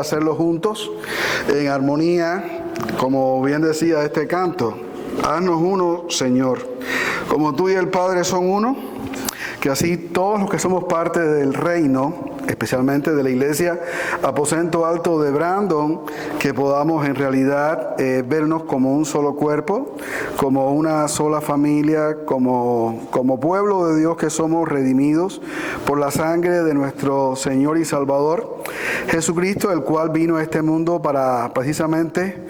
hacerlo juntos, en armonía, como bien decía este canto. Haznos uno, Señor, como tú y el Padre son uno, que así todos los que somos parte del reino, especialmente de la iglesia Aposento Alto de Brandon, que podamos en realidad vernos como un solo cuerpo, como una sola familia, como pueblo de Dios que somos redimidos por la sangre de nuestro Señor y Salvador Jesucristo, el cual vino a este mundo para precisamente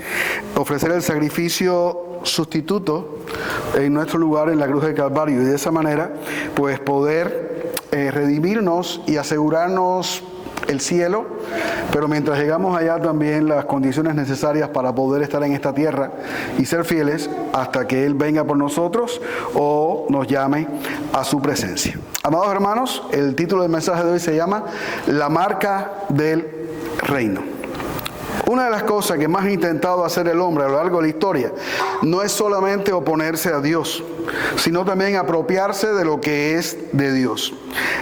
ofrecer el sacrificio sustituto en nuestro lugar en la cruz del Calvario, y de esa manera pues poder redimirnos y asegurarnos el cielo, pero mientras llegamos allá también las condiciones necesarias para poder estar en esta tierra y ser fieles hasta que Él venga por nosotros o nos llame a su presencia. Amados hermanos, el título del mensaje de hoy se llama La marca del reino. Una de las cosas que más ha intentado hacer el hombre a lo largo de la historia no es solamente oponerse a Dios, sino también apropiarse de lo que es de Dios.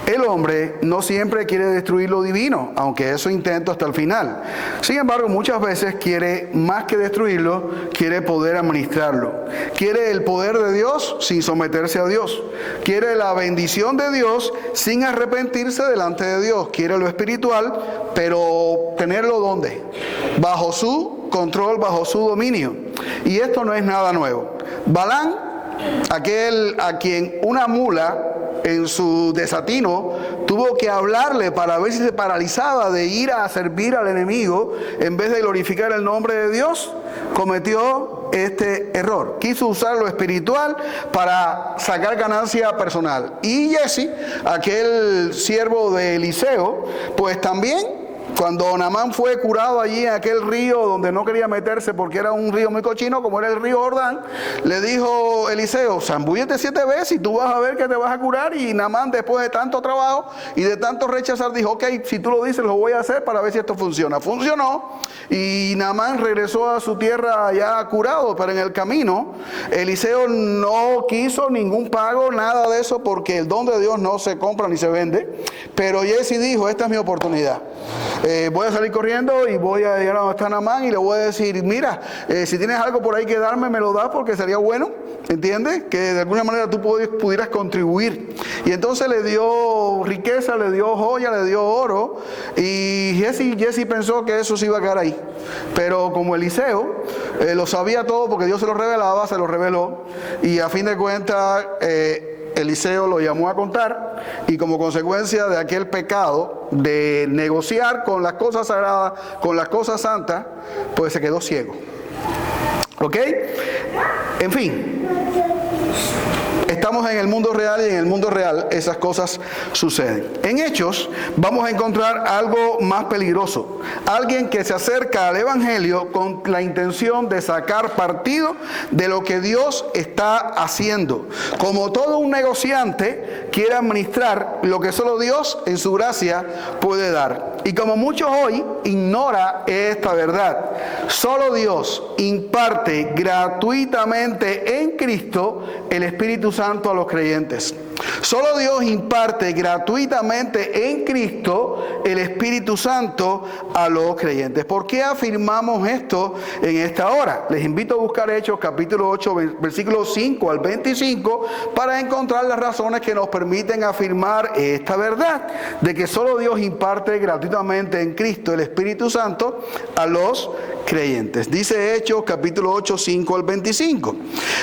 El hombre no siempre quiere destruir lo divino, aunque eso intenta hasta el final. Sin embargo, muchas veces quiere, más que destruirlo, quiere poder administrarlo. Quiere el poder de Dios sin someterse a Dios. Quiere la bendición de Dios sin arrepentirse delante de Dios. Quiere lo espiritual, pero tenerlo ¿dónde? Bajo su control, bajo su dominio. Y esto no es nada nuevo. Balaam, aquel a quien una mula en su desatino tuvo que hablarle para ver si se paralizaba de ir a servir al enemigo en vez de glorificar el nombre de Dios, cometió este error. Quiso usar lo espiritual para sacar ganancia personal. Y Jesse, aquel siervo de Eliseo, pues también, cuando Naamán fue curado allí en aquel río donde no quería meterse porque era un río muy cochino, como era el río Jordán, le dijo Eliseo: zambúllete 7 veces y tú vas a ver que te vas a curar. Y Naamán, después de tanto trabajo y de tanto rechazar, dijo: ok, si tú lo dices, lo voy a hacer para ver si esto funciona. Funcionó y Naamán regresó a su tierra ya curado, pero en el camino Eliseo no quiso ningún pago, nada de eso, porque el don de Dios no se compra ni se vende. Pero Jesse dijo: esta es mi oportunidad. Voy a salir corriendo y voy a llegar a donde está Naamán y le voy a decir: mira, si tienes algo por ahí que darme, me lo das porque sería bueno, ¿entiendes? Que de alguna manera tú pudieras contribuir. Y entonces le dio riqueza, le dio joya, le dio oro, y Jesse pensó que eso se iba a quedar ahí. Pero como Eliseo lo sabía todo porque Dios se lo revelaba, se lo reveló, y a fin de cuentas Eliseo lo llamó a contar, y como consecuencia de aquel pecado de negociar con las cosas sagradas, con las cosas santas, pues se quedó ciego. ¿Ok? En fin, estamos en el mundo real, y en el mundo real esas cosas suceden. En Hechos vamos a encontrar algo más peligroso. Alguien que se acerca al Evangelio con la intención de sacar partido de lo que Dios está haciendo. Como todo un negociante, quiere administrar lo que solo Dios en su gracia puede dar. Y como muchos hoy ignora esta verdad, solo Dios imparte gratuitamente en Cristo el Espíritu Santo a los creyentes. Solo Dios imparte gratuitamente en Cristo el Espíritu Santo a los creyentes. ¿Por qué afirmamos esto en esta hora? Les invito a buscar Hechos capítulo 8, versículos 5 al 25, para encontrar las razones que nos permiten afirmar esta verdad, de que solo Dios imparte gratuitamente en Cristo el Espíritu Santo a los creyentes. Dice Hechos capítulo 8, 5 al 25.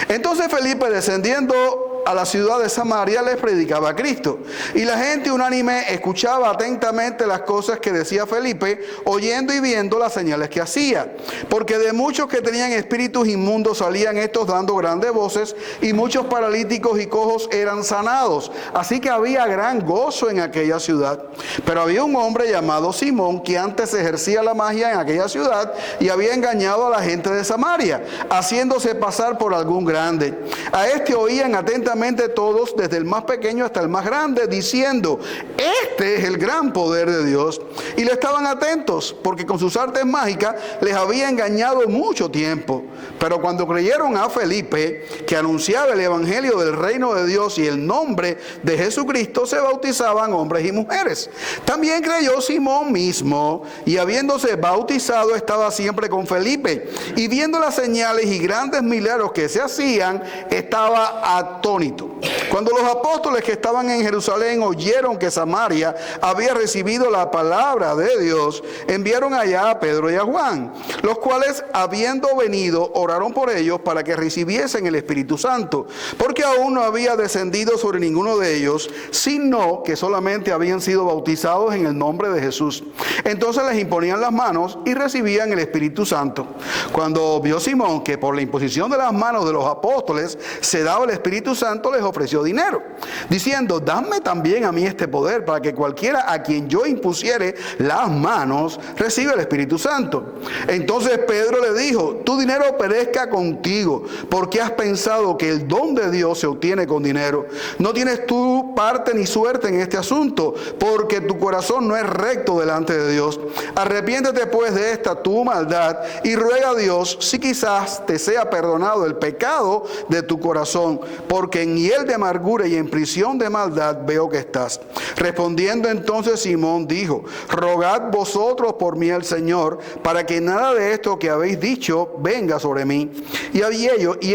Entonces Felipe, descendiendo a la ciudad de Samaria, les predicaba a Cristo, y la gente unánime escuchaba atentamente las cosas que decía Felipe, oyendo y viendo las señales que hacía, porque de muchos que tenían espíritus inmundos salían estos dando grandes voces, y muchos paralíticos y cojos eran sanados. Así que había gran gozo en aquella ciudad. Pero había un hombre llamado Simón, que antes ejercía la magia en aquella ciudad y había engañado a la gente de Samaria, haciéndose pasar por algún grande. A este oían atentamente todos, desde el más pequeño hasta el más grande, diciendo: este es el gran poder de Dios. Y le estaban atentos, porque con sus artes mágicas les había engañado mucho tiempo. Pero cuando creyeron a Felipe, que anunciaba el evangelio del reino de Dios y el nombre de Jesucristo, se bautizaban hombres y mujeres. También creyó Simón mismo, y habiéndose bautizado estaba siempre con Felipe. Y viendo las señales y grandes milagros que se hacían, estaba atónito. Cuando los apóstoles que estaban en Jerusalén oyeron que Samaria había recibido la palabra de Dios, enviaron allá a Pedro y a Juan, los cuales, habiendo venido, oraron por ellos para que recibiesen el Espíritu Santo, porque aún no había descendido sobre ninguno de ellos, sino que solamente habían sido bautizados en el nombre de Jesús. Entonces les imponían las manos y recibían el Espíritu Santo. Cuando vio Simón que por la imposición de las manos de los apóstoles se daba el Espíritu Santo, les ofreció dinero, diciendo: dame también a mí este poder, para que cualquiera a quien yo impusiere las manos reciba el Espíritu Santo. Entonces Pedro le dijo: tu dinero perezca contigo, porque has pensado que el don de Dios se obtiene con dinero. No tienes tú parte ni suerte en este asunto, porque tu corazón no es recto delante de Dios. Arrepiéntete pues de esta tu maldad y ruega a Dios si quizás te sea perdonado el pecado de tu corazón, porque en hiel de amargura y en prisión de maldad veo que estás. Respondiendo entonces Simón dijo: rogad vosotros por mí al Señor, para que nada de esto que habéis dicho venga sobre mí. Y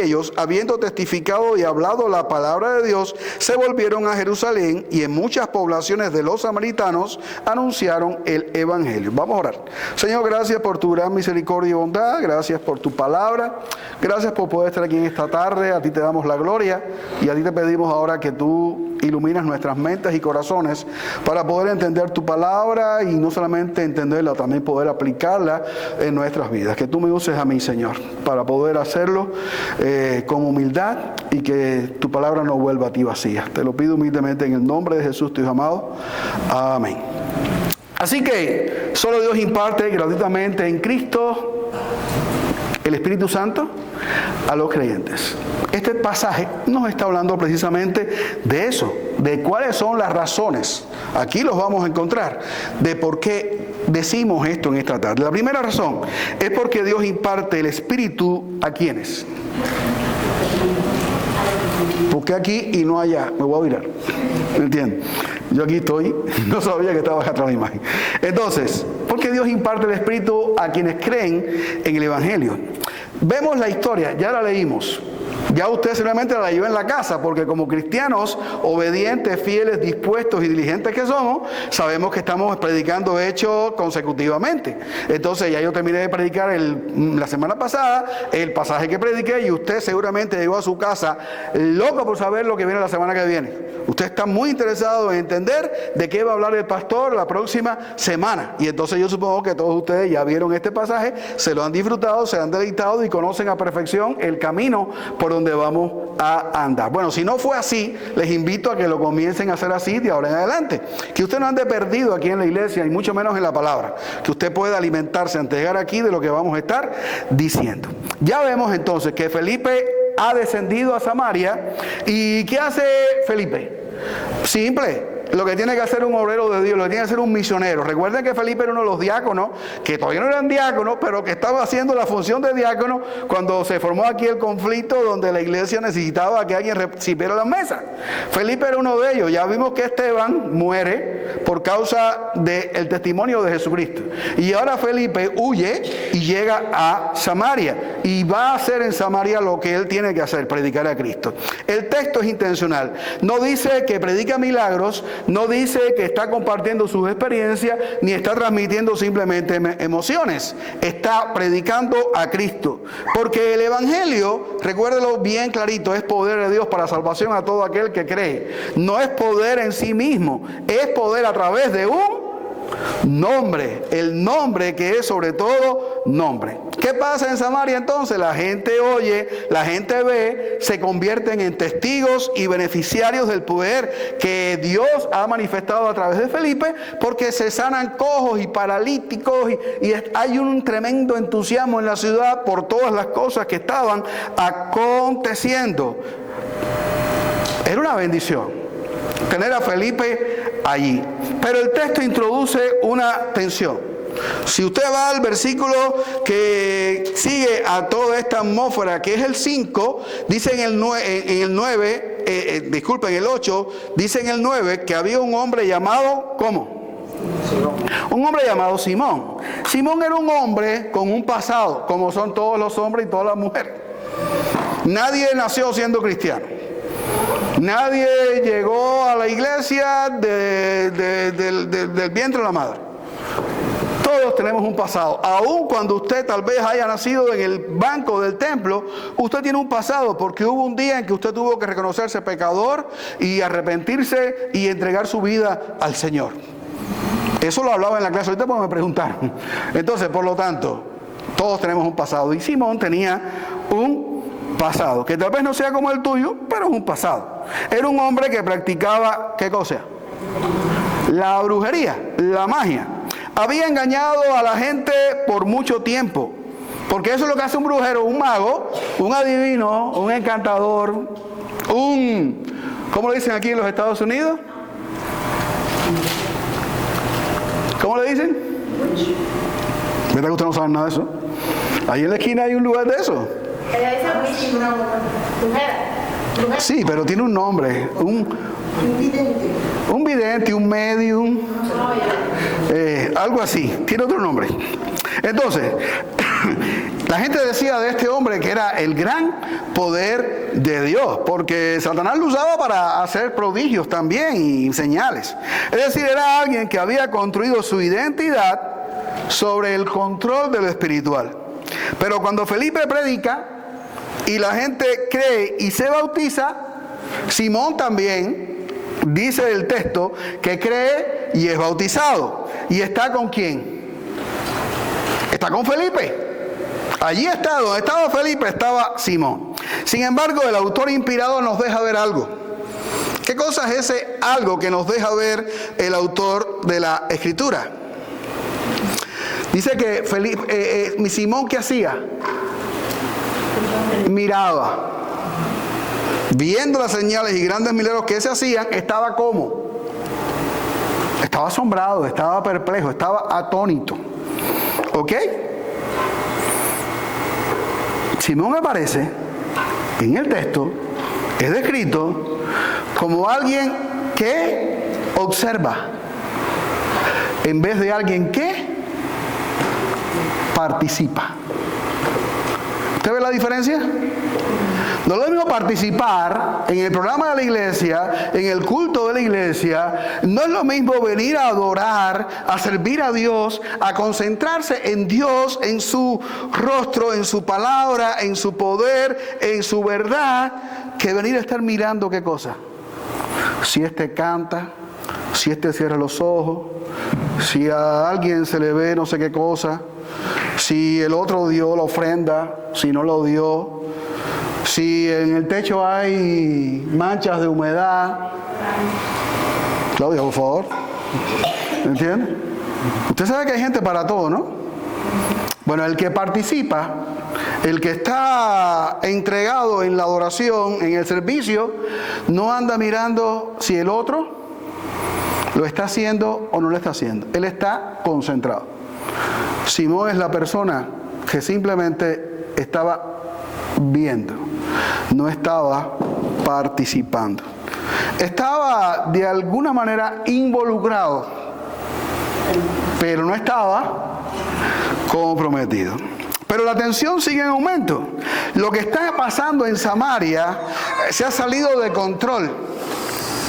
ellos, habiendo testificado y hablado la palabra de Dios, se volvieron a Jerusalén, y en muchas poblaciones de los samaritanos anunciaron el evangelio. Vamos a orar. Señor, gracias por tu gran misericordia y bondad, gracias por tu palabra, gracias por poder estar aquí en esta tarde. A ti te damos la gloria y a ti te pedimos ahora que tú iluminas nuestras mentes y corazones para poder entender tu palabra, y no solamente entenderla, también poder aplicarla en nuestras vidas. Que tú me uses a mí, Señor, para poder hacerlo con humildad, y que tu palabra no vuelva a ti vacía. Te lo pido humildemente en el nombre de Jesús, tu Hijo amado. Amén. Así que solo Dios imparte gratuitamente en Cristo el Espíritu Santo a los creyentes. Este pasaje nos está hablando precisamente de eso, de cuáles son las razones. Aquí los vamos a encontrar, de por qué decimos esto en esta tarde. La primera razón es porque Dios imparte el Espíritu a ¿quiénes? Busqué aquí y no allá, me voy a virar. ¿Me entiendes? Yo aquí estoy, no sabía que estaba acá atrás de la imagen. Entonces, ¿por qué Dios imparte el Espíritu a quienes creen en el Evangelio? Vemos la historia, ya la leímos. Ya usted seguramente la llevó en la casa, porque como cristianos obedientes, fieles, dispuestos y diligentes que somos, sabemos que estamos predicando hechos consecutivamente. Entonces ya yo terminé de predicar la semana pasada el pasaje que prediqué, y usted seguramente llegó a su casa loco por saber lo que viene la semana que viene. Usted está muy interesado en entender de qué va a hablar el pastor la próxima semana. Y entonces yo supongo que todos ustedes ya vieron este pasaje, se lo han disfrutado, se han deleitado y conocen a perfección el camino por donde vamos a andar. Bueno, si no fue así, les invito a que lo comiencen a hacer así de ahora en adelante. Que usted no ande perdido aquí en la iglesia, y mucho menos en la palabra. Que usted pueda alimentarse antes de llegar aquí de lo que vamos a estar diciendo. Ya vemos entonces que Felipe ha descendido a Samaria. ¿Y qué hace Felipe? Simple. Lo que tiene que hacer un obrero de Dios, lo que tiene que hacer un misionero. Recuerden que Felipe era uno de los diáconos, que todavía no eran diáconos, pero que estaba haciendo la función de diácono cuando se formó aquí el conflicto donde la iglesia necesitaba que alguien recibiera la mesa. Felipe era uno de ellos. Ya vimos que Esteban muere por causa del testimonio de Jesucristo. Y ahora Felipe huye y llega a Samaria. Y va a hacer en Samaria lo que él tiene que hacer, predicar a Cristo. El texto es intencional. No dice que predica milagros, no dice que está compartiendo sus experiencias, ni está transmitiendo simplemente emociones. Está predicando a Cristo. Porque el Evangelio, recuérdelo bien clarito, es poder de Dios para salvación a todo aquel que cree. No es poder en sí mismo, es poder a través de un nombre, el nombre que es sobre todo nombre. ¿Qué pasa en Samaria entonces? La gente oye, la gente ve, se convierten en testigos y beneficiarios del poder que Dios ha manifestado a través de Felipe, porque se sanan cojos y paralíticos y hay un tremendo entusiasmo en la ciudad por todas las cosas que estaban aconteciendo. Era una bendición tener a Felipe allí. Pero el texto introduce una tensión. Si usted va al versículo que sigue a toda esta atmósfera, que es el 5, dice en el 8, dice en el 9 que había un hombre llamado, ¿cómo? Simón. Un hombre llamado Simón. Simón era un hombre con un pasado, como son todos los hombres y todas las mujeres. Nadie nació siendo cristiano. Nadie llegó a la iglesia del vientre de la madre. Todos tenemos un pasado. Aun cuando usted tal vez haya nacido en el banco del templo, usted tiene un pasado porque hubo un día en que usted tuvo que reconocerse pecador y arrepentirse y entregar su vida al Señor. Eso lo hablaba en la clase, ahorita me preguntaron. Entonces, por lo tanto, todos tenemos un pasado. Y Simón tenía un pasado, que tal vez no sea como el tuyo, pero es un pasado. Era un hombre que practicaba, ¿qué cosa? La brujería, la magia. Había engañado a la gente por mucho tiempo, porque eso es lo que hace un brujero, un mago, un adivino, un encantador, ¿cómo le dicen aquí en los Estados Unidos? ¿Cómo le dicen? ¿Verdad que ustedes no saben nada de eso? Ahí en la esquina hay un lugar de eso. Sí, pero tiene un nombre. Un vidente, un medium. Algo así. Tiene otro nombre. Entonces, la gente decía de este hombre que era el gran poder de Dios, porque Satanás lo usaba para hacer prodigios también y señales. Es decir, era alguien que había construido su identidad sobre el control de lo espiritual. Pero cuando Felipe predica y la gente cree y se bautiza, Simón también dice el texto que cree y es bautizado. ¿Y está con quién? Está con Felipe. Allí está, donde estaba Felipe, estaba Simón. Sin embargo, el autor inspirado nos deja ver algo. ¿Qué cosa es ese algo que nos deja ver el autor de la Escritura? Dice que Simón, ¿qué hacía? Miraba. Viendo las señales y grandes milagros que se hacían, estaba ¿cómo? Estaba asombrado, estaba perplejo, estaba atónito. ¿Ok? Simón aparece en el texto, es descrito como alguien que observa, en vez de alguien que participa. ¿Usted ve la diferencia? No es lo mismo participar en el programa de la iglesia, en el culto de la iglesia. No es lo mismo venir a adorar, a servir a Dios, a concentrarse en Dios, en su rostro, en su palabra, en su poder, en su verdad, que venir a estar mirando qué cosa. Si este canta, si este cierra los ojos, si a alguien se le ve no sé qué cosa, si el otro dio la ofrenda, si no lo dio. Si en el techo hay manchas de humedad. Claudia, por favor. ¿Entiende? Usted sabe que hay gente para todo, ¿no? Bueno, el que participa, el que está entregado en la adoración, en el servicio, no anda mirando si el otro lo está haciendo o no lo está haciendo. Él está concentrado. Simón es la persona que simplemente estaba viendo, no estaba participando. Estaba de alguna manera involucrado, pero no estaba comprometido. Pero la tensión sigue en aumento. Lo que está pasando en Samaria se ha salido de control.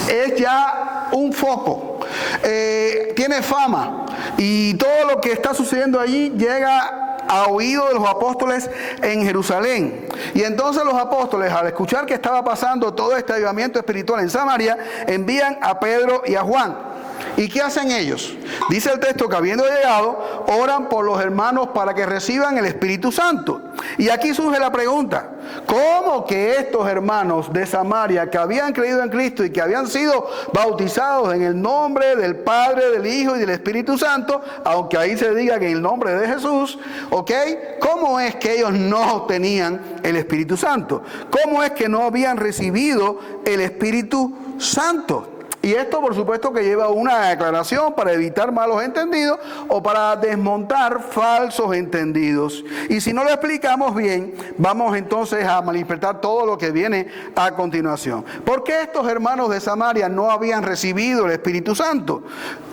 Es ya un foco. Tiene fama. Y todo lo que está sucediendo allí llega a oído de los apóstoles en Jerusalén. Y entonces los apóstoles, al escuchar que estaba pasando todo este avivamiento espiritual en Samaria, envían a Pedro y a Juan. ¿Y qué hacen ellos? Dice el texto que habiendo llegado, oran por los hermanos para que reciban el Espíritu Santo. Y aquí surge la pregunta: ¿cómo que estos hermanos de Samaria que habían creído en Cristo y que habían sido bautizados en el nombre del Padre, del Hijo y del Espíritu Santo, aunque ahí se diga que en el nombre de Jesús, ¿ok? ¿Cómo es que ellos no tenían el Espíritu Santo? ¿Cómo es que no habían recibido el Espíritu Santo? Y esto por supuesto que lleva una aclaración para evitar malos entendidos o para desmontar falsos entendidos. Y si no lo explicamos bien, vamos entonces a malinterpretar todo lo que viene a continuación. ¿Por qué estos hermanos de Samaria no habían recibido el Espíritu Santo?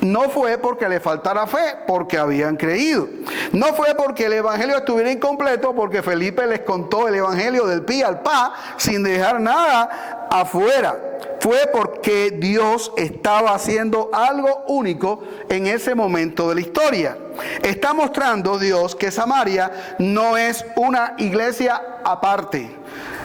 No fue porque le faltara fe, porque habían creído. No fue porque el evangelio estuviera incompleto, porque Felipe les contó el evangelio del pi al pa sin dejar nada afuera. Fue porque Dios estaba haciendo algo único en ese momento de la historia. Está mostrando Dios que Samaria no es una iglesia aparte.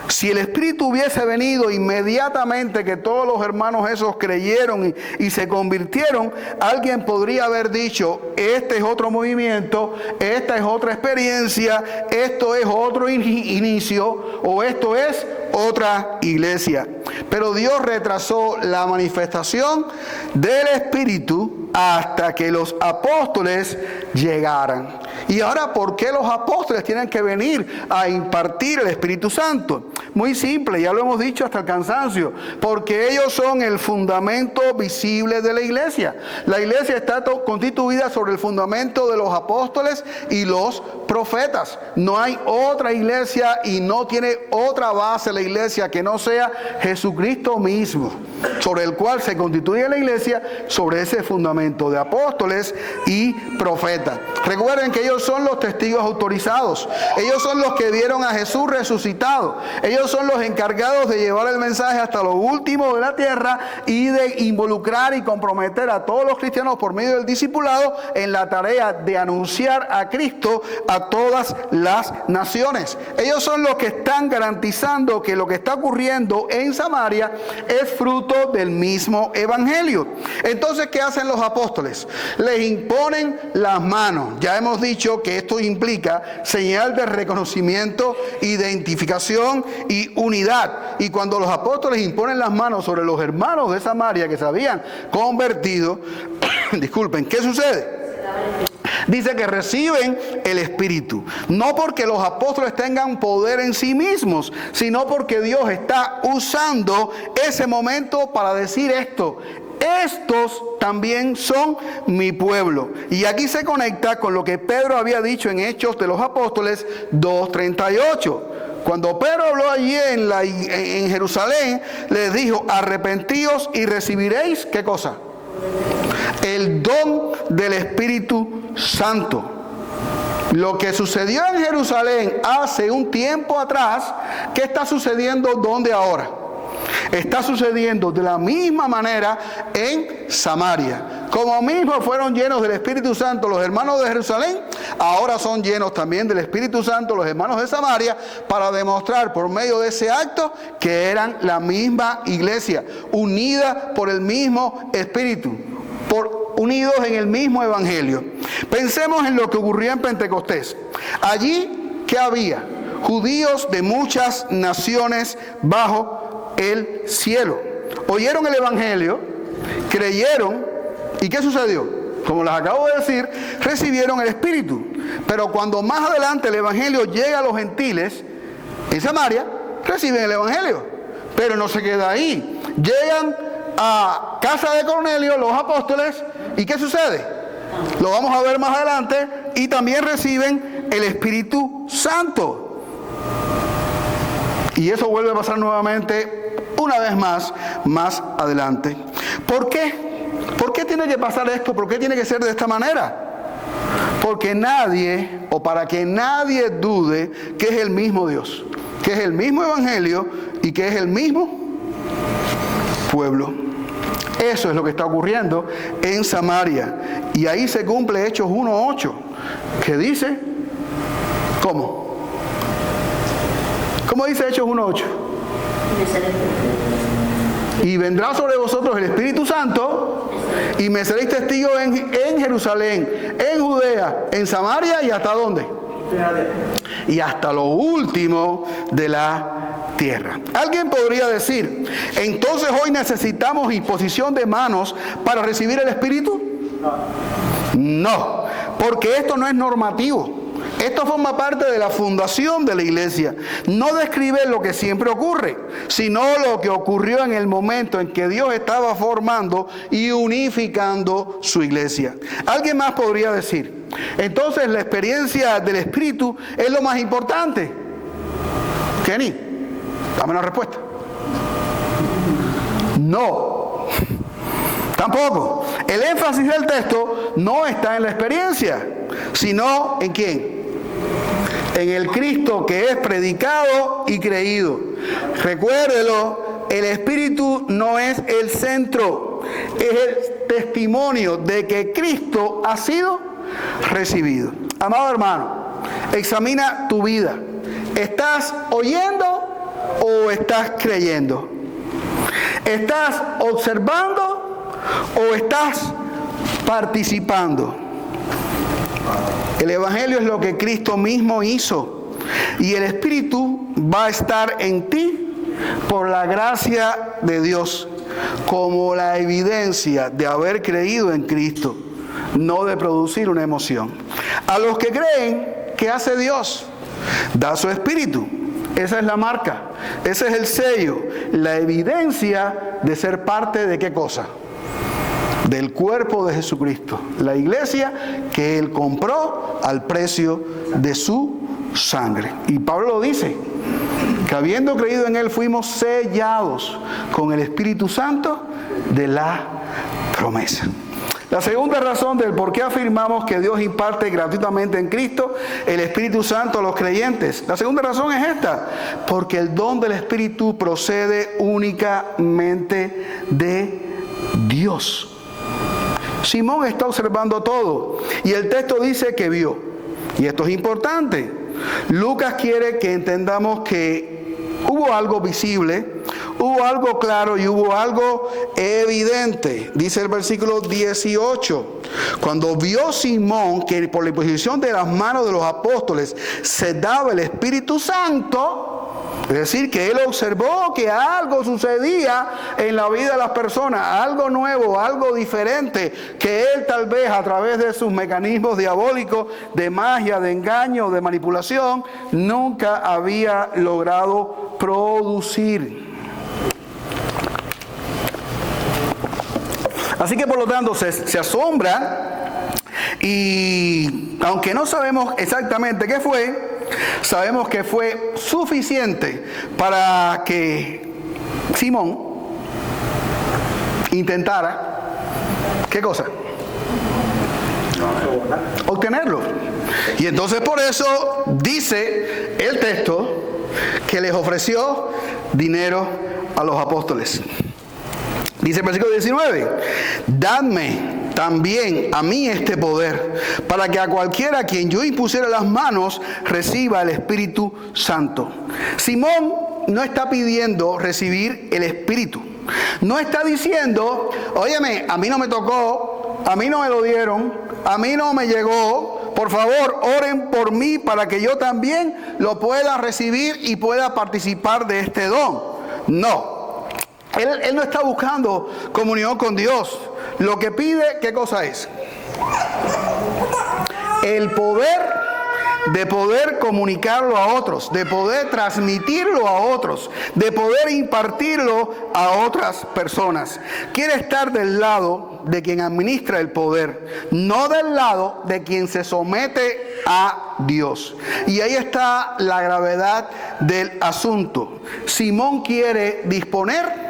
Si el Espíritu hubiese venido inmediatamente que todos los hermanos esos creyeron y se convirtieron, alguien podría haber dicho, este es otro movimiento, esta es otra experiencia, esto es otro inicio o esto es otra iglesia. Pero Dios retrasó la manifestación del Espíritu hasta que los apóstoles llegaran. Y ahora, ¿por qué los apóstoles tienen que venir a impartir el Espíritu Santo? Muy simple, ya lo hemos dicho hasta el cansancio, porque ellos son el fundamento visible de la iglesia. La iglesia está constituida sobre el fundamento de los apóstoles y los profetas. No hay otra iglesia y no tiene otra base la iglesia que no sea Jesucristo mismo, sobre el cual se constituye la iglesia, sobre ese fundamento de apóstoles y profetas. Recuerden que ellos son los testigos autorizados, ellos son los que vieron a Jesús resucitado, ellos son los encargados de llevar el mensaje hasta lo último de la tierra y de involucrar y comprometer a todos los cristianos por medio del discipulado en la tarea de anunciar a Cristo a todas las naciones. Ellos son los que están garantizando que lo que está ocurriendo en Samaria es fruto del mismo evangelio. Entonces, ¿qué hacen los apóstoles? Les imponen las manos. Ya hemos dicho que esto implica señal de reconocimiento, identificación y unidad. Y cuando los apóstoles imponen las manos sobre los hermanos de Samaria que se habían convertido, disculpen, ¿qué sucede? Dice que reciben el Espíritu, no porque los apóstoles tengan poder en sí mismos, sino porque Dios está usando ese momento para decir esto: estos también son mi pueblo. Y aquí se conecta con lo que Pedro había dicho en Hechos de los Apóstoles 2:38. Cuando Pedro habló allí en Jerusalén, les dijo: arrepentíos y recibiréis, ¿qué cosa? El don del Espíritu Santo. Lo que sucedió en Jerusalén hace un tiempo atrás, ¿qué está sucediendo dónde ahora? Está sucediendo de la misma manera en Samaria. Como mismo fueron llenos del Espíritu Santo los hermanos de Jerusalén, ahora son llenos también del Espíritu Santo los hermanos de Samaria, para demostrar por medio de ese acto que eran la misma iglesia, unida por el mismo Espíritu, unidos en el mismo evangelio. Pensemos en lo que ocurrió en Pentecostés. Allí, ¿qué había? Judíos de muchas naciones bajo el cielo. Oyeron el evangelio, creyeron, ¿y qué sucedió? Como les acabo de decir, recibieron el Espíritu. Pero cuando más adelante el evangelio llega a los gentiles, en Samaria, reciben el evangelio. Pero no se queda ahí. Llegan a casa de Cornelio los apóstoles, ¿y qué sucede? Lo vamos a ver más adelante, y también reciben el Espíritu Santo. Y eso vuelve a pasar nuevamente, una vez más adelante. ¿Por qué? ¿Por qué tiene que pasar esto? ¿Por qué tiene que ser de esta manera? Porque nadie, o para que nadie dude que es el mismo Dios, que es el mismo evangelio y que es el mismo pueblo. Eso es lo que está ocurriendo en Samaria. Y ahí se cumple Hechos 1:8, que dice, ¿cómo? ¿Cómo dice Hechos 1:8? Y vendrá sobre vosotros el Espíritu Santo, y me seréis testigos en Jerusalén, en Judea, en Samaria, y ¿hasta dónde? Y hasta lo último de la tierra. Alguien podría decir, entonces hoy necesitamos imposición de manos para recibir el Espíritu. No, porque esto no es normativo. Esto forma parte de la fundación de la iglesia. No describe lo que siempre ocurre, sino lo que ocurrió en el momento en que Dios estaba formando y unificando su iglesia. Alguien más podría decir, entonces la experiencia del Espíritu es lo más importante. Kenny, dame una respuesta. No, tampoco. El énfasis del texto no está en la experiencia, sino ¿en quién? En el Cristo que es predicado y creído. Recuérdelo, el Espíritu no es el centro, es el testimonio de que Cristo ha sido recibido. Amado hermano, examina tu vida. ¿Estás oyendo o estás creyendo? ¿Estás observando o estás participando? El Evangelio es lo que Cristo mismo hizo y el Espíritu va a estar en ti por la gracia de Dios como la evidencia de haber creído en Cristo, no de producir una emoción. A los que creen, ¿qué hace Dios? Da su Espíritu. Esa es la marca, ese es el sello, la evidencia de ser parte de ¿qué cosa? Del cuerpo de Jesucristo, la iglesia que Él compró al precio de su sangre. Y Pablo lo dice, que habiendo creído en Él fuimos sellados con el Espíritu Santo de la promesa. La segunda razón del por qué afirmamos que Dios imparte gratuitamente en Cristo el Espíritu Santo a los creyentes. La segunda razón es esta, porque el don del Espíritu procede únicamente de Dios. Simón está observando todo y el texto dice que vio. Y esto es importante. Lucas quiere que entendamos que hubo algo visible, hubo algo claro y hubo algo evidente. Dice el versículo 18. Cuando vio Simón que por la imposición de las manos de los apóstoles se daba el Espíritu Santo, es decir, que él observó que algo sucedía en la vida de las personas, algo nuevo, algo diferente, que él tal vez a través de sus mecanismos diabólicos, de magia, de engaño, de manipulación, nunca había logrado producir. Así que por lo tanto se asombra y aunque no sabemos exactamente qué fue, sabemos que fue suficiente para que Simón intentara, ¿qué cosa? Obtenerlo. Y entonces por eso dice el texto que les ofreció dinero a los apóstoles. Dice el versículo 19, dadme también a mí este poder, para que a cualquiera a quien yo impusiera las manos reciba el Espíritu Santo. Simón no está pidiendo recibir el Espíritu. No está diciendo, óyeme, a mí no me tocó, a mí no me lo dieron, a mí no me llegó. Por favor, oren por mí para que yo también lo pueda recibir y pueda participar de este don. No. Él no está buscando comunión con Dios. Lo que pide, ¿qué cosa es? El poder de poder comunicarlo a otros, de poder transmitirlo a otros, de poder impartirlo a otras personas. Quiere estar del lado de quien administra el poder, no del lado de quien se somete a Dios. Y ahí está la gravedad del asunto. Simón quiere disponer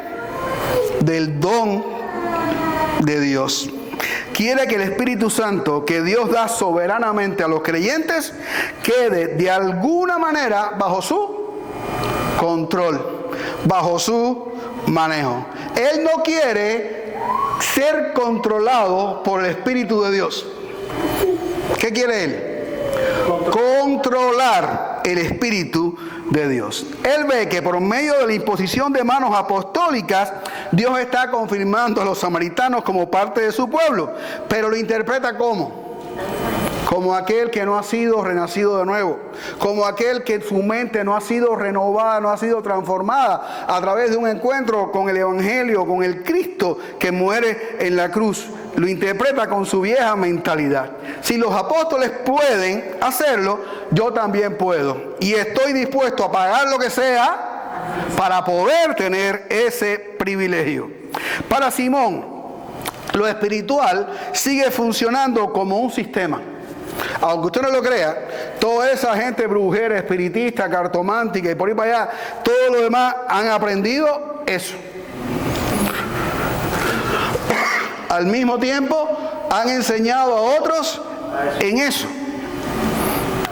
del don de Dios. Quiere que el Espíritu Santo que Dios da soberanamente a los creyentes quede de alguna manera bajo su control, bajo su manejo. Él no quiere ser controlado por el Espíritu de Dios. ¿Qué quiere él? Controlar el Espíritu de Dios. Él ve que por medio de la imposición de manos apostólicas, Dios está confirmando a los samaritanos como parte de su pueblo, pero lo interpreta como aquel que no ha sido renacido de nuevo, como aquel que su mente no ha sido renovada, no ha sido transformada a través de un encuentro con el Evangelio, con el Cristo que muere en la cruz, lo interpreta con su vieja mentalidad. Si los apóstoles pueden hacerlo, yo también puedo. Y estoy dispuesto a pagar lo que sea para poder tener ese privilegio. Para Simón, lo espiritual sigue funcionando como un sistema. Aunque usted no lo crea, toda esa gente brujera, espiritista, cartomántica y por ahí para allá, todo lo demás han aprendido eso. Al mismo tiempo han enseñado a otros en eso.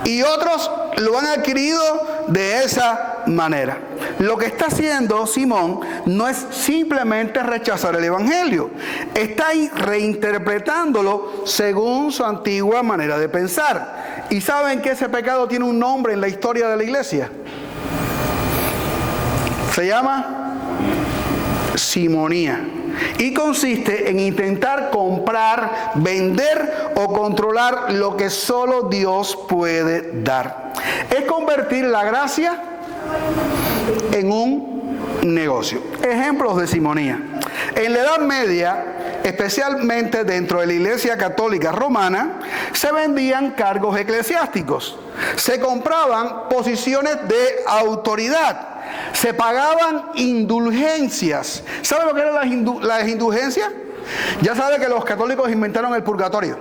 Y otros lo han adquirido de esa manera. Lo que está haciendo Simón no es simplemente rechazar el Evangelio. Está ahí reinterpretándolo según su antigua manera de pensar. ¿Y saben que ese pecado tiene un nombre en la historia de la iglesia? Se llama simonía. Y consiste en intentar comprar, vender o controlar lo que solo Dios puede dar. Es convertir la gracia en un negocio. Ejemplos de simonía. En la Edad Media, especialmente dentro de la Iglesia Católica Romana, se vendían cargos eclesiásticos. Se compraban posiciones de autoridad. Se pagaban indulgencias. ¿Sabe lo que eran las indulgencias? Ya sabe que los católicos inventaron el purgatorio.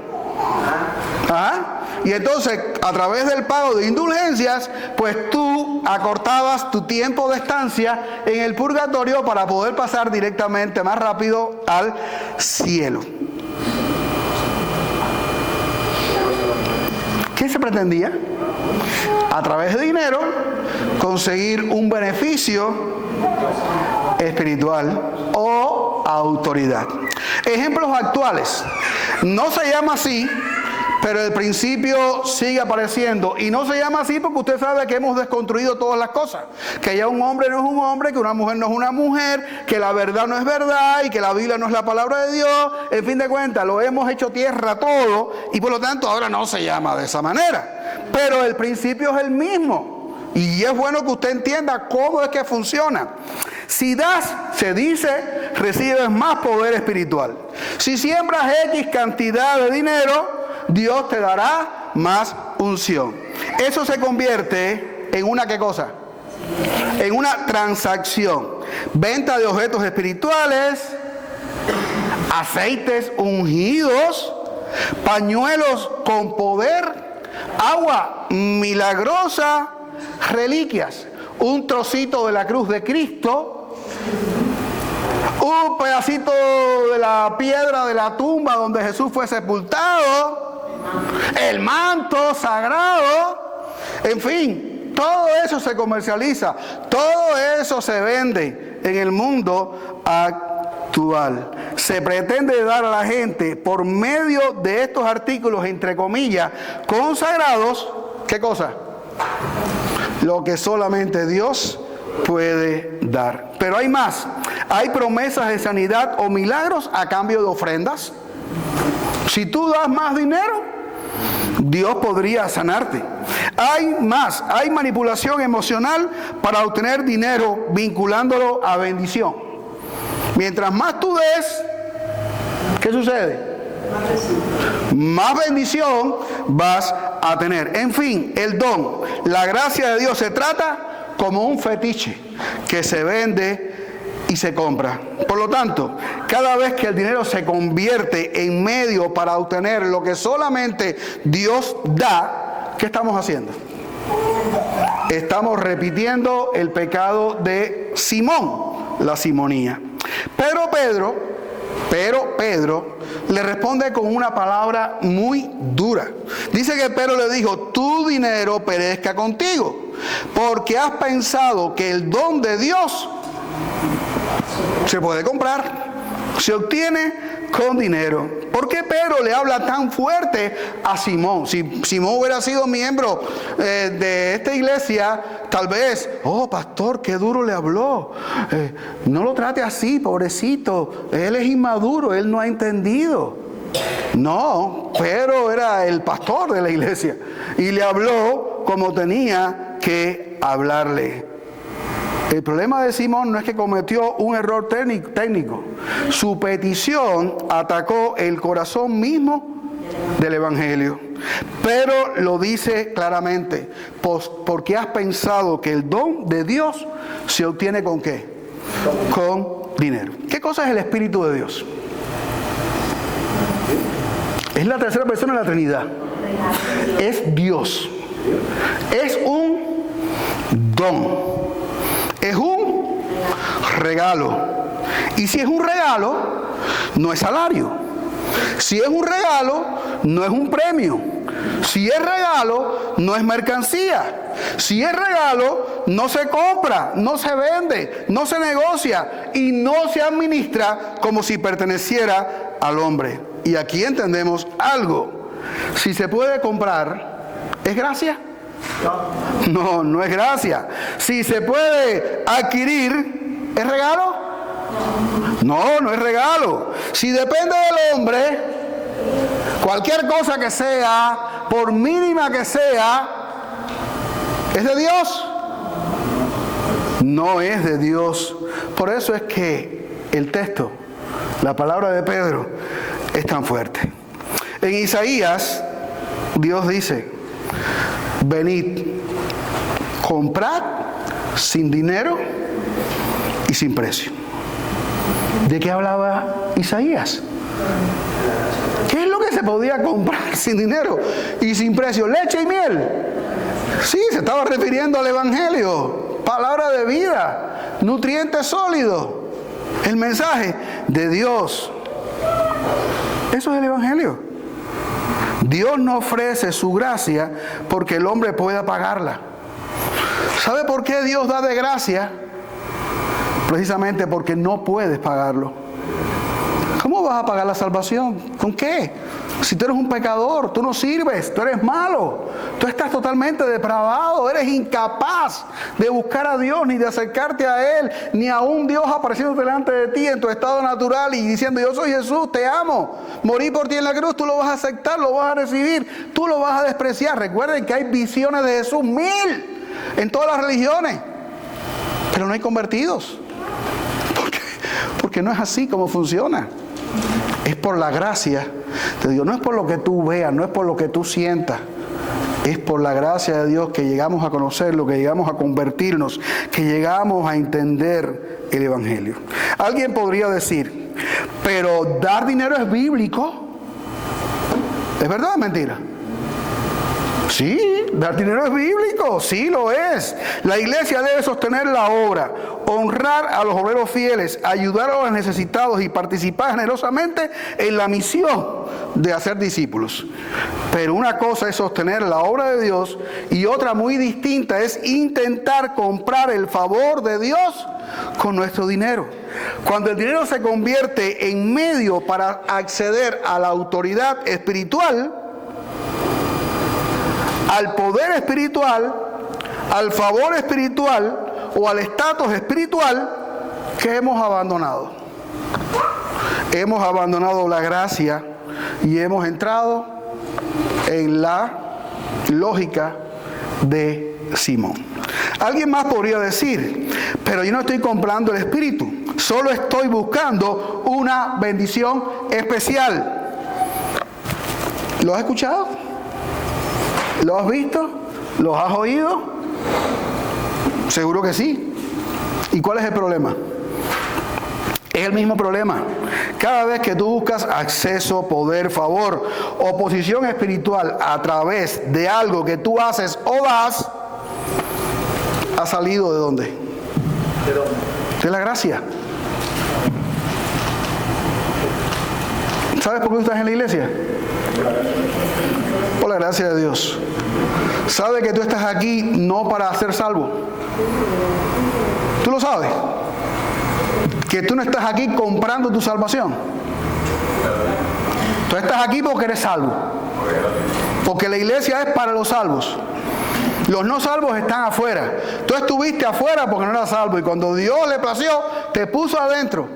¿Ah? Y entonces, a través del pago de indulgencias, pues tú acortabas tu tiempo de estancia en el purgatorio para poder pasar directamente más rápido al cielo. ¿Qué se pretendía? A través de dinero, conseguir un beneficio espiritual o autoridad. Ejemplos actuales. No se llama así, pero el principio sigue apareciendo. Y no se llama así porque usted sabe que hemos desconstruido todas las cosas. Que ya un hombre no es un hombre, que una mujer no es una mujer, que la verdad no es verdad y que la Biblia no es la palabra de Dios. En fin de cuentas, lo hemos hecho tierra todo y por lo tanto ahora no se llama de esa manera. Pero el principio es el mismo. Y es bueno que usted entienda cómo es que funciona. Si das, se dice, recibes más poder espiritual. Si siembras X cantidad de dinero, Dios te dará más unción. Eso se convierte en una ¿qué cosa? En una transacción. Venta de objetos espirituales, aceites ungidos, pañuelos con poder, agua milagrosa, reliquias, un trocito de la cruz de Cristo, un pedacito de la piedra de la tumba donde Jesús fue sepultado, el manto sagrado, en fin, todo eso se comercializa, todo eso se vende en el mundo actual. Se pretende dar a la gente por medio de estos artículos, entre comillas, consagrados, ¿qué cosa? Lo que solamente Dios puede dar. Pero hay más. Hay promesas de sanidad o milagros a cambio de ofrendas. Si tú das más dinero, Dios podría sanarte. Hay más. Hay manipulación emocional para obtener dinero vinculándolo a bendición. Mientras más tú des, ¿qué sucede? Más bendición vas a tener. En fin, el don, la gracia de Dios se trata como un fetiche que se vende y se compra. Por lo tanto, cada vez que el dinero se convierte en medio para obtener lo que solamente Dios da, ¿qué estamos haciendo? Estamos repitiendo el pecado de Simón, la simonía. Pero Pedro le responde con una palabra muy dura. Dice que Pedro le dijo: tu dinero perezca contigo, porque has pensado que el don de Dios se puede comprar, se obtiene con dinero. ¿Por qué Pedro le habla tan fuerte a Simón? Si Simón hubiera sido miembro de esta iglesia, tal vez, oh pastor, qué duro le habló. No lo trate así, pobrecito. Él es inmaduro, él no ha entendido. No, Pedro era el pastor de la iglesia y le habló como tenía que hablarle. El problema de Simón no es que cometió un error técnico. Su petición atacó el corazón mismo del Evangelio. Pero lo dice claramente, porque has pensado que el don de Dios se obtiene ¿con qué? Con dinero. ¿Qué cosa es el Espíritu de Dios? Es la tercera persona de la Trinidad. Es Dios. Es un don. Es un regalo. Y si es un regalo, no es salario. Si es un regalo, no es un premio. Si es regalo, no es mercancía. Si es regalo, no se compra, no se vende, no se negocia y no se administra como si perteneciera al hombre. Y aquí entendemos algo. Si se puede comprar, ¿es gracia? No, no es gracia. Si se puede adquirir, ¿es regalo? No, no es regalo. Si depende del hombre, cualquier cosa que sea, por mínima que sea, ¿es de Dios? No es de Dios. Por eso es que el texto, la palabra de Pedro, es tan fuerte. En Isaías, Dios dice: venid, comprad sin dinero y sin precio. ¿De qué hablaba Isaías? ¿Qué es lo que se podía comprar sin dinero y sin precio? ¿Leche y miel? Sí, se estaba refiriendo al Evangelio. Palabra de vida, nutriente sólido, el mensaje de Dios. Eso es el Evangelio. Dios no ofrece su gracia porque el hombre pueda pagarla. ¿Sabe por qué Dios da de gracia? Precisamente porque no puedes pagarlo. ¿Cómo vas a pagar la salvación? ¿Con qué? Si tú eres un pecador, tú no sirves, tú eres malo, tú estás totalmente depravado, eres incapaz de buscar a Dios, ni de acercarte a Él, ni a un Dios apareciendo delante de ti en tu estado natural y diciendo: yo soy Jesús, te amo, morí por ti en la cruz. Tú lo vas a aceptar, lo vas a recibir, tú lo vas a despreciar. Recuerden que hay visiones de Jesús, 1000 en todas las religiones, pero no hay convertidos. ¿Por qué? Porque no es así como funciona. Es por la gracia de Dios, no es por lo que tú veas, no es por lo que tú sientas. Es por la gracia de Dios que llegamos a conocerlo, que llegamos a convertirnos, que llegamos a entender el Evangelio. Alguien podría decir: pero dar dinero es bíblico. ¿Es verdad o mentira? Sí, dar dinero es bíblico, sí lo es. La iglesia debe sostener la obra, honrar a los obreros fieles, ayudar a los necesitados y participar generosamente en la misión de hacer discípulos. Pero una cosa es sostener la obra de Dios y otra muy distinta es intentar comprar el favor de Dios con nuestro dinero. Cuando el dinero se convierte en medio para acceder a la autoridad espiritual, al poder espiritual, al favor espiritual o al estatus espiritual, que hemos abandonado. Hemos abandonado la gracia y hemos entrado en la lógica de Simón. Alguien más podría decir: pero yo no estoy comprando el espíritu, solo estoy buscando una bendición especial. ¿Lo has escuchado? ¿Lo has visto? ¿Lo has oído? Seguro que sí. ¿Y cuál es el problema? Es el mismo problema. Cada vez que tú buscas acceso, poder, favor o posición espiritual a través de algo que tú haces o das, ¿ha salido de dónde? ¿De dónde? De la gracia. ¿Sabes por qué tú estás en la iglesia? Por la gracia de Dios. ¿Sabes que tú estás aquí no para ser salvo? ¿Tú lo sabes? Que tú no estás aquí comprando tu salvación. Tú estás aquí porque eres salvo. Porque la iglesia es para los salvos. Los no salvos están afuera. Tú estuviste afuera porque no eras salvo. Y cuando Dios le plació, te puso adentro.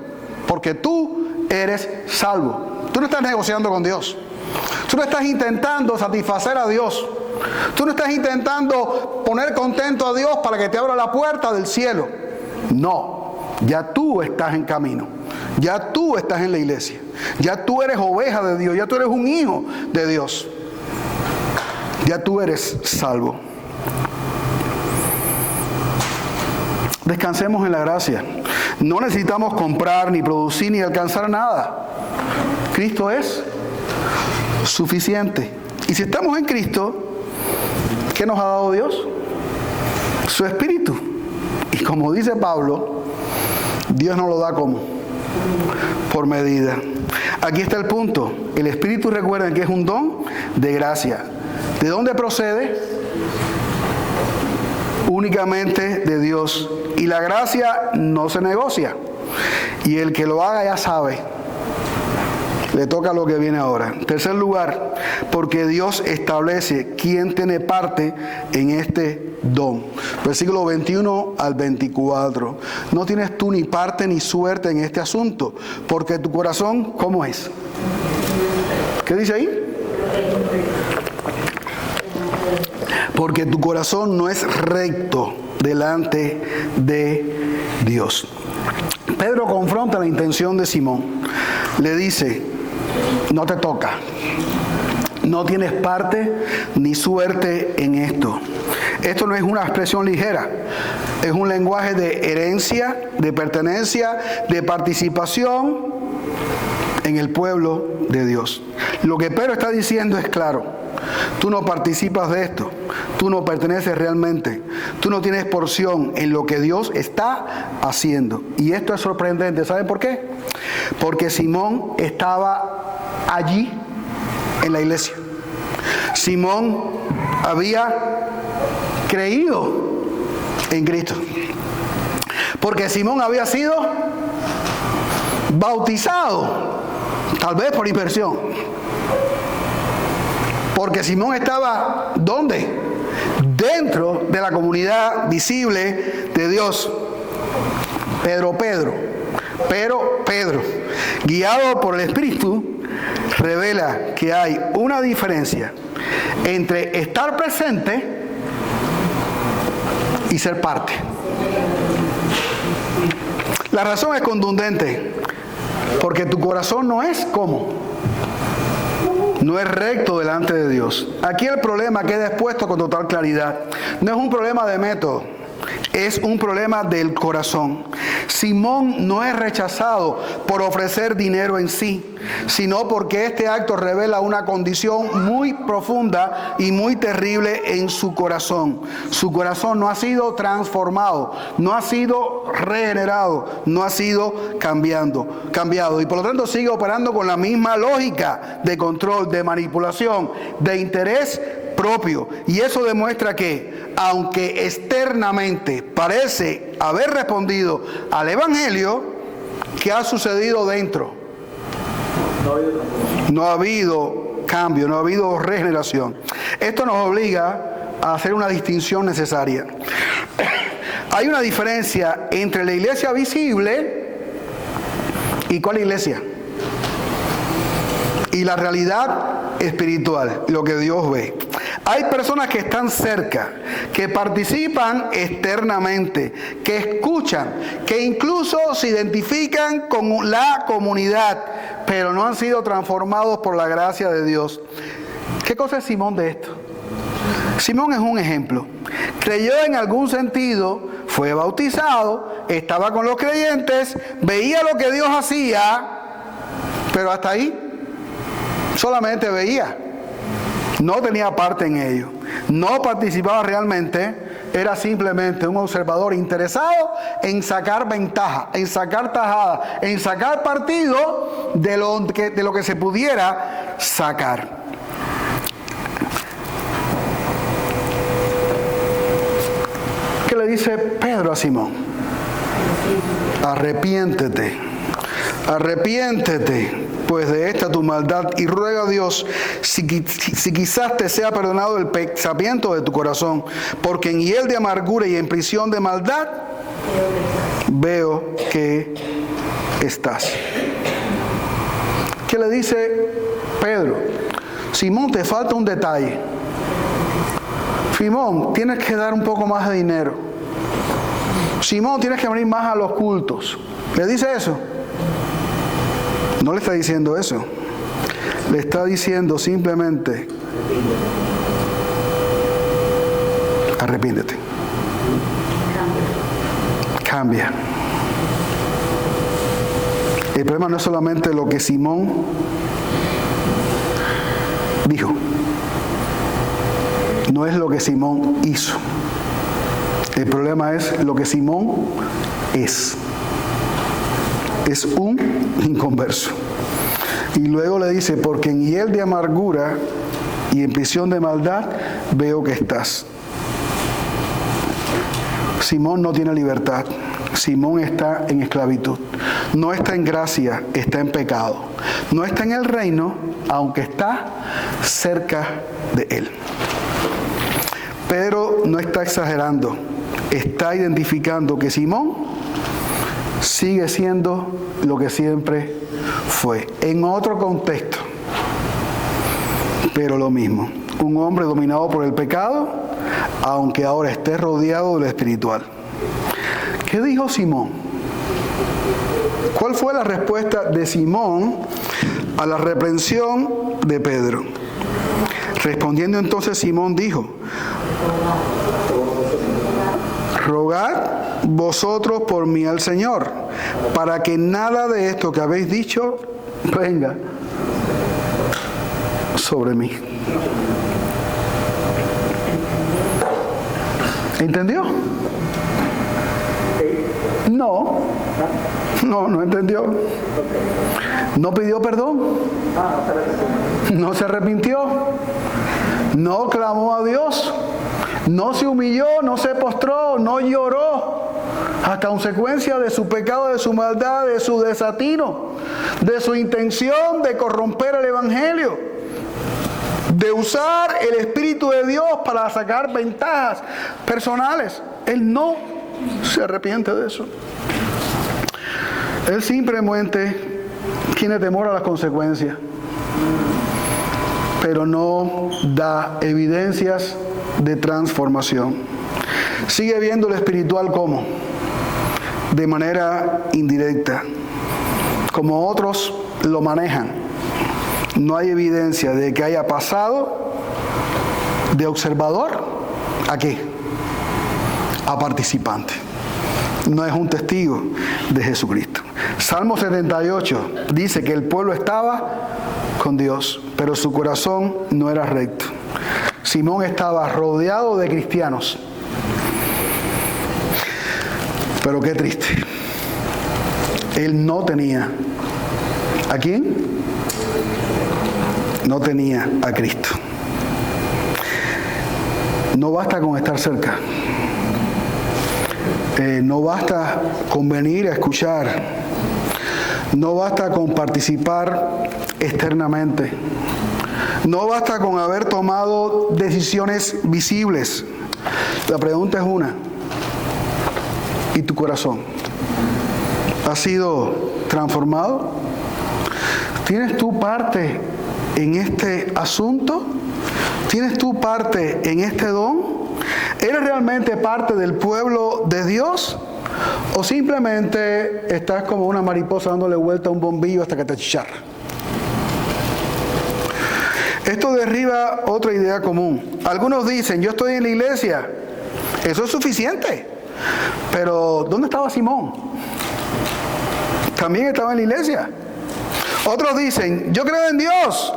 Porque tú eres salvo. Tú no estás negociando con Dios. Tú no estás intentando satisfacer a Dios. Tú no estás intentando poner contento a Dios para que te abra la puerta del cielo. No, ya tú estás en camino. Ya tú estás en la iglesia. Ya tú eres oveja de Dios. Ya tú eres un hijo de Dios. Ya tú eres salvo. Descansemos en la gracia. No necesitamos comprar, ni producir, ni alcanzar nada. Cristo es suficiente. Y si estamos en Cristo, ¿qué nos ha dado Dios? Su Espíritu. Y como dice Pablo, Dios nos lo da como por medida. Aquí está el punto. El Espíritu, recuerden que es un don de gracia. ¿De dónde procede? Únicamente de Dios. Y la gracia no se negocia. Y el que lo haga ya sabe. Le toca lo que viene ahora. En tercer lugar, porque Dios establece quién tiene parte en este don. Versículo 21 al 24. No tienes tú ni parte ni suerte en este asunto, porque tu corazón, ¿cómo es? ¿Qué dice ahí? Porque tu corazón no es recto delante de Dios. Pedro confronta la intención de Simón. Le dice, no te toca. No tienes parte ni suerte en esto. Esto no es una expresión ligera. Es un lenguaje de herencia, de pertenencia, de participación en el pueblo de Dios. Lo que Pedro está diciendo es claro. Tú no participas de esto. Tú no perteneces realmente. Tú no tienes porción en lo que Dios está haciendo. Y esto es sorprendente. ¿Saben por qué? Porque Simón estaba allí en la iglesia. Simón había creído en Cristo. Porque Simón había sido bautizado, tal vez por inmersión. Porque Simón estaba, ¿dónde? Dentro de la comunidad visible de Dios. Pero Pedro, guiado por el Espíritu, revela que hay una diferencia entre estar presente y ser parte. La razón es contundente, porque tu corazón no es como. No es recto delante de Dios. Aquí el problema queda expuesto con total claridad. No es un problema de método, es un problema del corazón. Simón no es rechazado por ofrecer dinero en sí, sino porque este acto revela una condición muy profunda y muy terrible en su corazón. Su corazón no ha sido transformado, no ha sido regenerado, no ha sido cambiado. Y por lo tanto sigue operando con la misma lógica de control, de manipulación, de interés propio. Y eso demuestra que, aunque externamente parece haber respondido al Evangelio, ¿qué ha sucedido dentro? No ha habido cambio, no ha habido regeneración. Esto nos obliga a hacer una distinción necesaria. Hay una diferencia entre la iglesia visible y ¿cuál iglesia? Y la realidad espiritual, lo que Dios ve. Hay personas que están cerca, que participan externamente, que escuchan, que incluso se identifican con la comunidad, pero no han sido transformados por la gracia de Dios. ¿Qué cosa es Simón de esto? Simón es un ejemplo. Creyó en algún sentido, fue bautizado, estaba con los creyentes, veía lo que Dios hacía, pero hasta ahí solamente veía. No tenía parte en ello. No participaba realmente. Era simplemente un observador interesado en sacar ventaja, en sacar tajada, en sacar partido de lo que se pudiera sacar. ¿Qué le dice Pedro a Simón? Arrepiéntete, arrepiéntete pues de esta tu maldad y ruega a Dios si quizás te sea perdonado el pensamiento de tu corazón, porque en hiel de amargura y en prisión de maldad veo que estás. ¿Qué le dice Pedro? Simón, te falta un detalle. Simón, tienes que dar un poco más de dinero. Simón, tienes que venir más a los cultos. ¿Le dice eso? No le está diciendo eso. Le está diciendo simplemente, arrepiéntete. Cambia. El problema no es solamente lo que Simón dijo. No es lo que Simón hizo. El problema es lo que Simón es. Es un inconverso. Y luego le dice, porque en hiel de amargura y en prisión de maldad veo que estás. Simón no tiene libertad. Simón está en esclavitud. No está en gracia, está en pecado. No está en el reino, aunque está cerca de él. Pedro no está exagerando. Está identificando que Simón sigue siendo lo que siempre fue. En otro contexto, pero lo mismo. Un hombre dominado por el pecado, aunque ahora esté rodeado de lo espiritual. ¿Qué dijo Simón? ¿Cuál fue la respuesta de Simón a la reprensión de Pedro? Respondiendo entonces Simón dijo, rogad vosotros por mí al Señor, para que nada de esto que habéis dicho venga sobre mí. ¿Entendió? No entendió. No pidió perdón. No se arrepintió. No clamó a Dios. No se humilló, no se postró, no lloró. A consecuencia de su pecado, de su maldad, de su desatino, de su intención de corromper el Evangelio, de usar el Espíritu de Dios para sacar ventajas personales. Él no se arrepiente de eso. Él simplemente tiene temor a las consecuencias, pero no da evidencias de transformación. Sigue viendo lo espiritual como de manera indirecta, como otros lo manejan. No hay evidencia de que haya pasado de observador a qué, a participante. No es un testigo de Jesucristo. Salmo 78 dice que el pueblo estaba con Dios, pero su corazón no era recto. Simón estaba rodeado de cristianos. Pero qué triste. Él no tenía. ¿A quién? No tenía a Cristo. No basta con estar cerca. No basta con venir a escuchar. No basta con participar externamente. No basta con haber tomado decisiones visibles. La pregunta es una. ¿Y tu corazón? ¿Ha sido transformado? ¿Tienes tu parte en este asunto? ¿Tienes tu parte en este don? ¿Eres realmente parte del pueblo de Dios? ¿O simplemente estás como una mariposa dándole vuelta a un bombillo hasta que te achicharra? Esto derriba otra idea común. Algunos dicen, yo estoy en la iglesia. Eso es suficiente. Pero, ¿dónde estaba Simón? También estaba en la iglesia. Otros dicen, yo creo en Dios.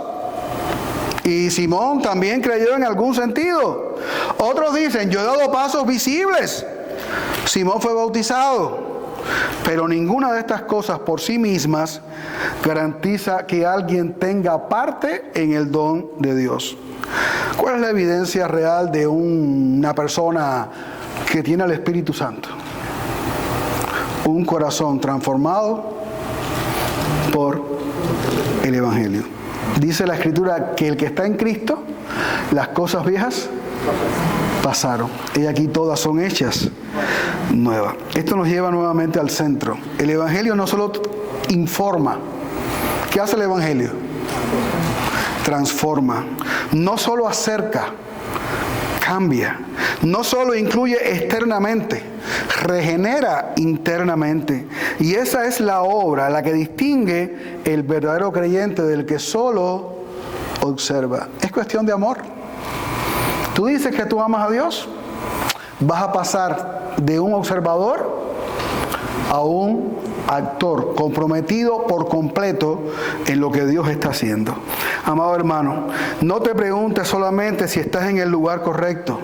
Y Simón también creyó en algún sentido. Otros dicen, yo he dado pasos visibles. Simón fue bautizado. Pero ninguna de estas cosas por sí mismas garantiza que alguien tenga parte en el don de Dios. ¿Cuál es la evidencia real de una persona que tiene el Espíritu Santo? Un corazón transformado por el Evangelio. Dice la Escritura que el que está en Cristo, las cosas viejas pasaron. Y aquí todas son hechas nuevas. Esto nos lleva nuevamente al centro. El Evangelio no solo informa. ¿Qué hace el Evangelio? Transforma. No solo acerca, cambia. No solo incluye externamente, regenera internamente. Y esa es la obra, la que distingue el verdadero creyente del que solo observa. Es cuestión de amor. Tú dices que tú amas a Dios, vas a pasar de un observador a un actor comprometido por completo en lo que Dios está haciendo. Amado hermano, no te preguntes solamente si estás en el lugar correcto,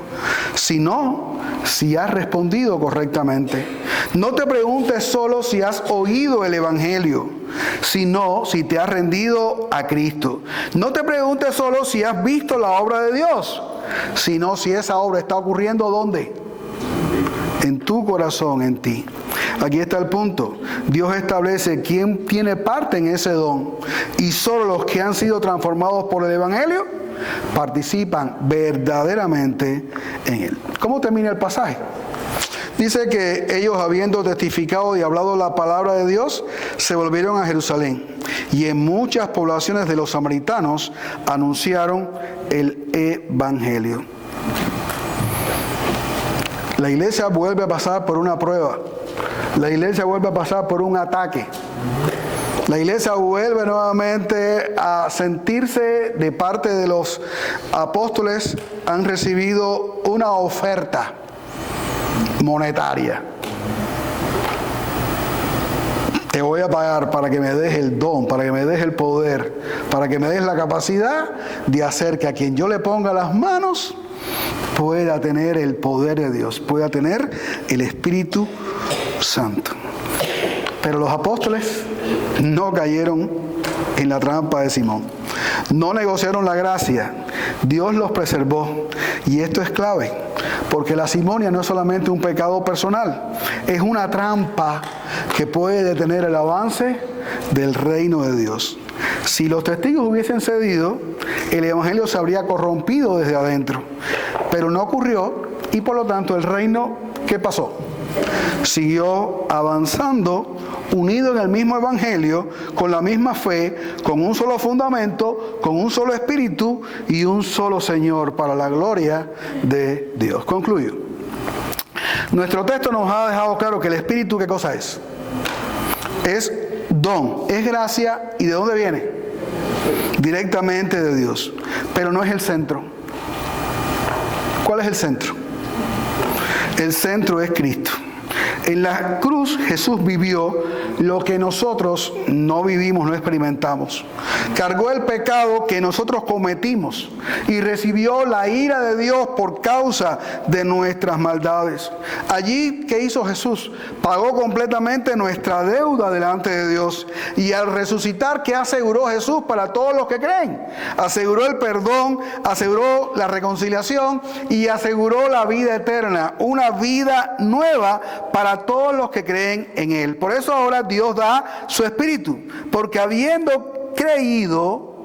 sino si has respondido correctamente. No te preguntes solo si has oído el Evangelio, sino si te has rendido a Cristo. No te preguntes solo si has visto la obra de Dios, sino si esa obra está ocurriendo ¿dónde? En tu corazón, en ti. Aquí está el punto. Dios establece quién tiene parte en ese don, y solo los que han sido transformados por el Evangelio participan verdaderamente en él. ¿Cómo termina el pasaje? Dice que ellos, habiendo testificado y hablado la palabra de Dios, se volvieron a Jerusalén, y en muchas poblaciones de los samaritanos anunciaron el Evangelio. La iglesia vuelve a pasar por una prueba. La iglesia vuelve a pasar por un ataque. La iglesia vuelve nuevamente a sentirse de parte de los apóstoles, han recibido una oferta monetaria. Te voy a pagar para que me des el don, para que me des el poder, para que me des la capacidad de hacer que a quien yo le ponga las manos pueda tener el poder de Dios, pueda tener el Espíritu Santo. Pero los apóstoles no cayeron en la trampa de Simón. No negociaron la gracia. Dios los preservó. Y esto es clave, porque la simonia no es solamente un pecado personal, es una trampa que puede detener el avance del reino de Dios. Si los testigos hubiesen cedido, el evangelio se habría corrompido desde adentro. Pero no ocurrió, y por lo tanto el reino, ¿qué pasó? Siguió avanzando, unido en el mismo evangelio, con la misma fe, con un solo fundamento, con un solo espíritu y un solo Señor, para la gloria de Dios. Concluyo. Nuestro texto nos ha dejado claro que el espíritu, ¿qué cosa es? Es don, es gracia. ¿Y de dónde viene? Directamente de Dios. Pero no es el centro. ¿Cuál es el centro? El centro es Cristo. En la cruz Jesús vivió lo que nosotros no vivimos, no experimentamos. Cargó el pecado que nosotros cometimos y recibió la ira de Dios por causa de nuestras maldades. Allí, ¿qué hizo Jesús? Pagó completamente nuestra deuda delante de Dios. Y al resucitar, ¿qué aseguró Jesús para todos los que creen? Aseguró el perdón, aseguró la reconciliación y aseguró la vida eterna, una vida nueva para todos los que creen en Él. Por eso ahora Dios da su Espíritu, porque habiendo creído,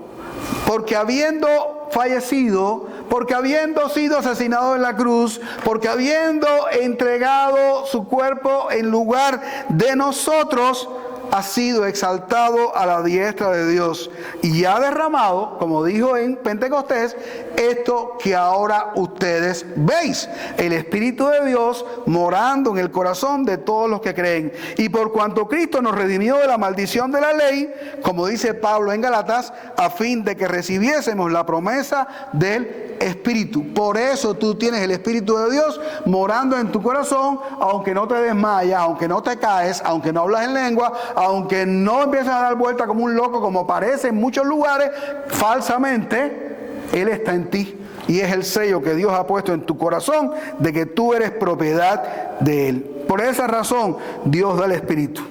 porque habiendo fallecido, porque habiendo sido asesinado en la cruz, porque habiendo entregado su cuerpo en lugar de nosotros, ha sido exaltado a la diestra de Dios y ha derramado, como dijo en Pentecostés, esto que ahora ustedes veis, el Espíritu de Dios morando en el corazón de todos los que creen. Y por cuanto Cristo nos redimió de la maldición de la ley, como dice Pablo en Gálatas, a fin de que recibiésemos la promesa del Espíritu. Por eso tú tienes el Espíritu de Dios morando en tu corazón, aunque no te desmayas, aunque no te caes, aunque no hablas en lengua, aunque no empiezas a dar vuelta como un loco, como parece en muchos lugares, falsamente, Él está en ti. Y es el sello que Dios ha puesto en tu corazón de que tú eres propiedad de Él. Por esa razón, Dios da el Espíritu,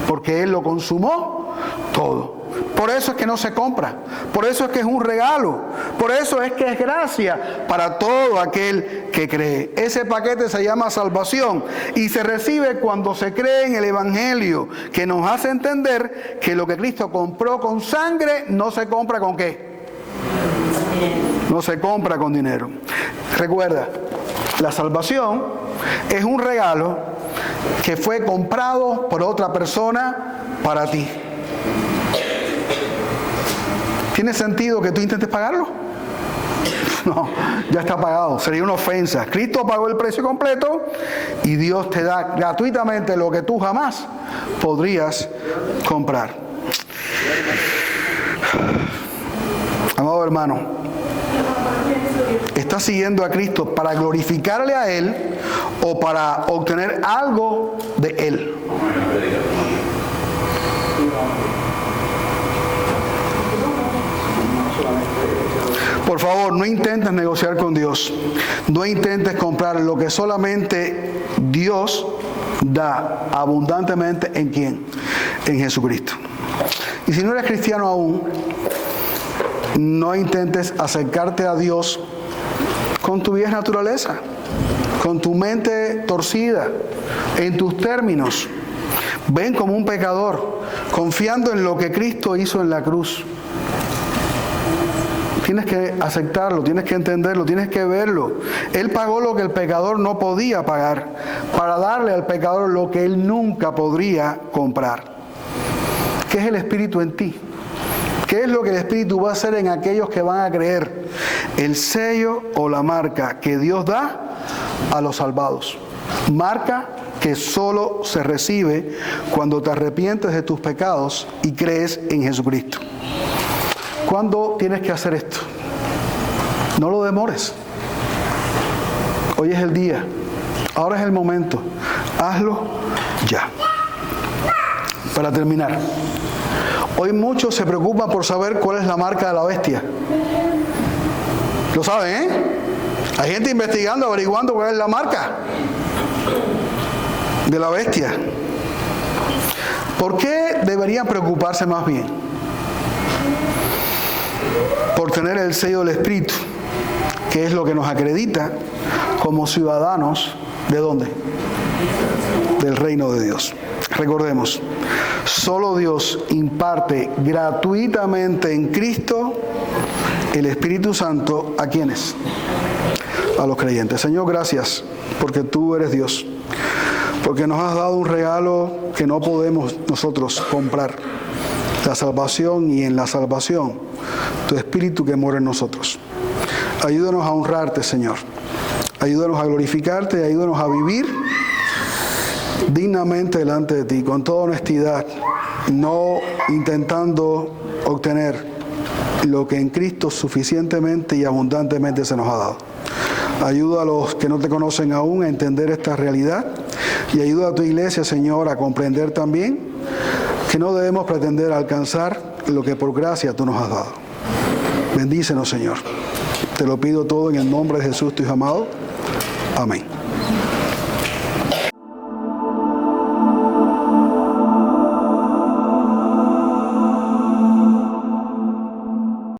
porque Él lo consumó todo. Por eso es que no se compra, por eso es que es un regalo, por eso es que es gracia para todo aquel que cree. Ese paquete se llama salvación y se recibe cuando se cree en el Evangelio, que nos hace entender que lo que Cristo compró con sangre no se compra con ¿qué? No se compra con dinero. Recuerda, la salvación es un regalo que fue comprado por otra persona para ti. ¿Tiene sentido que tú intentes pagarlo? No, ya está pagado. Sería una ofensa. Cristo pagó el precio completo y Dios te da gratuitamente lo que tú jamás podrías comprar. Amado hermano, ¿estás siguiendo a Cristo para glorificarle a Él o para obtener algo de Él? Por favor, no intentes negociar con Dios. No intentes comprar lo que solamente Dios da abundantemente. ¿En quién? En Jesucristo. Y si no eres cristiano aún, no intentes acercarte a Dios con tu vieja naturaleza, con tu mente torcida, en tus términos. Ven como un pecador, confiando en lo que Cristo hizo en la cruz. Tienes que aceptarlo, tienes que entenderlo, tienes que verlo. Él pagó lo que el pecador no podía pagar, para darle al pecador lo que él nunca podría comprar. ¿Qué es el Espíritu en ti? ¿Qué es lo que el Espíritu va a hacer en aquellos que van a creer? El sello o la marca que Dios da a los salvados. Marca que solo se recibe cuando te arrepientes de tus pecados y crees en Jesucristo. ¿Cuándo tienes que hacer esto? No lo demores. Hoy es el día. Ahora es el momento. Hazlo ya. Para terminar, hoy muchos se preocupan por saber cuál es la marca de la bestia. Lo saben, ¿eh? Hay gente investigando, averiguando cuál es la marca de la bestia. ¿Por qué deberían preocuparse más bien? Por tener el sello del Espíritu, que es lo que nos acredita como ciudadanos, ¿de dónde? Del reino de Dios. Recordemos, solo Dios imparte gratuitamente en Cristo el Espíritu Santo, ¿a quiénes? A los creyentes. Señor, gracias, porque tú eres Dios, porque nos has dado un regalo que no podemos nosotros comprar, la salvación, y en la salvación tu Espíritu que mora en nosotros. Ayúdanos a honrarte, Señor. Ayúdanos a glorificarte y ayúdanos a vivir dignamente delante de ti, con toda honestidad, no intentando obtener lo que en Cristo suficientemente y abundantemente se nos ha dado. Ayuda a los que no te conocen aún a entender esta realidad y ayuda a tu iglesia, Señor, a comprender también que no debemos pretender alcanzar lo que por gracia tú nos has dado. Bendícenos, Señor. Te lo pido todo en el nombre de Jesús, tu Hijo amado. Amén.